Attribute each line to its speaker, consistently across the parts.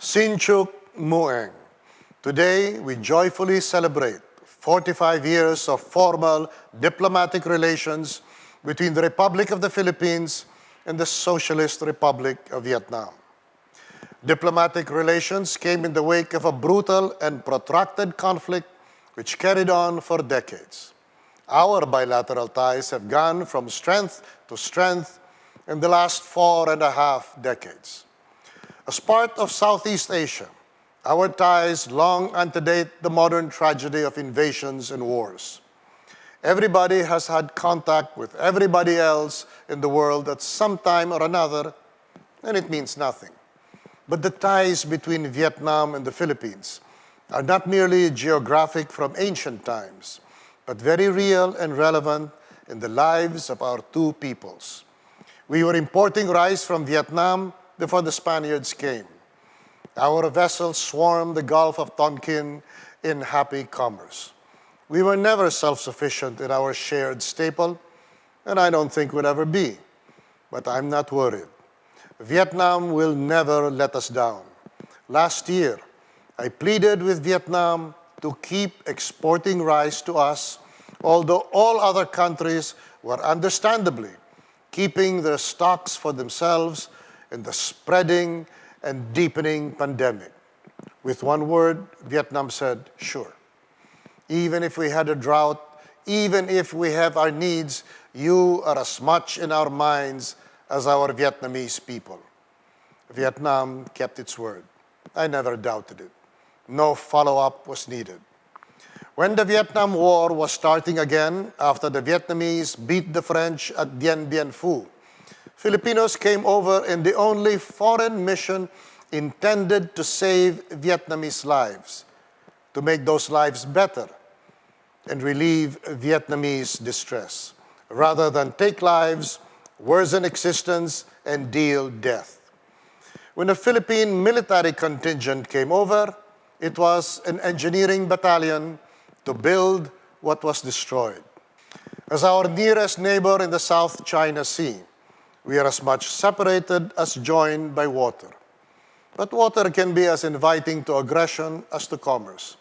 Speaker 1: Xin Chuk Mueng. Today, we joyfully celebrate 45 years of formal diplomatic relations between the Republic of the Philippines and the Socialist Republic of Vietnam. Diplomatic relations came in the wake of a brutal and protracted conflict which carried on for decades. Our bilateral ties have gone from strength to strength in the last 4.5 decades. As part of Southeast Asia, our ties long antedate the modern tragedy of invasions and wars. Everybody has had contact with everybody else in the world at some time or another, and it means nothing. But the ties between Vietnam and the Philippines are not merely geographic from ancient times, but very real and relevant in the lives of our two peoples. We were importing rice from Vietnam before the Spaniards came. Our vessels swarmed the Gulf of Tonkin in happy commerce. We were never self-sufficient in our shared staple, and I don't think we'll ever be. But I'm not worried. Vietnam will never let us down. Last year, I pleaded with Vietnam to keep exporting rice to us, although all other countries were understandably keeping their stocks for themselves in the spreading and deepening pandemic. With one word, Vietnam said, sure. Even if we had a drought, even if we have our needs, you are as much in our minds as our Vietnamese people. Vietnam kept its word. I never doubted it. No follow-up was needed. When the Vietnam War was starting again, after the Vietnamese beat the French at Dien Bien Phu, Filipinos came over in the only foreign mission intended to save Vietnamese lives, to make those lives better and relieve Vietnamese distress, rather than take lives, worsen existence, and deal death. When a Philippine military contingent came over, it was an engineering battalion to build what was destroyed. As our nearest neighbor in the South China Sea, we are as much separated as joined by water. But water can be as inviting to aggression as to commerce.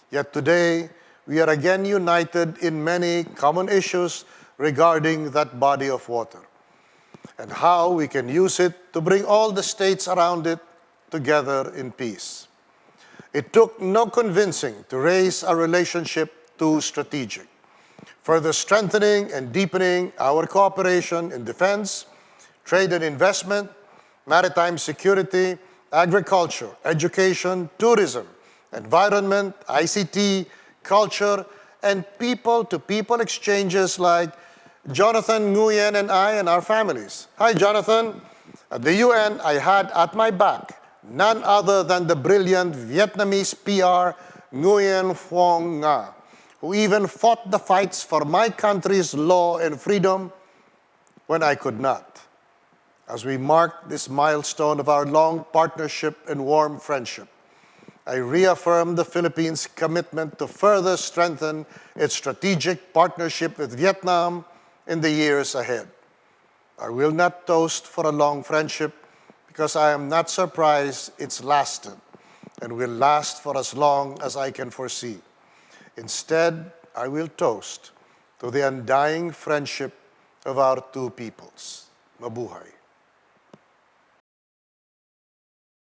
Speaker 1: Yet today, we are again united in many common issues regarding that body of water and how we can use it to bring all the states around it together in peace. It took no convincing to raise our relationship to strategic, further strengthening and deepening our cooperation in defense, trade and investment, maritime security, agriculture, education, tourism, environment, ICT, culture, and people-to-people exchanges like Jonathan Nguyen and I and our families. Hi, Jonathan. At the UN, I had at my back none other than the brilliant Vietnamese PR Nguyen Phuong Nga, who even fought the fights for my country's law and freedom when I could not. As we mark this milestone of our long partnership and warm friendship, I reaffirm the Philippines' commitment to further strengthen its strategic partnership with Vietnam in the years ahead. I will not toast for a long friendship because I am not surprised it's lasted and will last for as long as I can foresee. Instead, I will toast to the undying friendship of our two peoples. Mabuhay.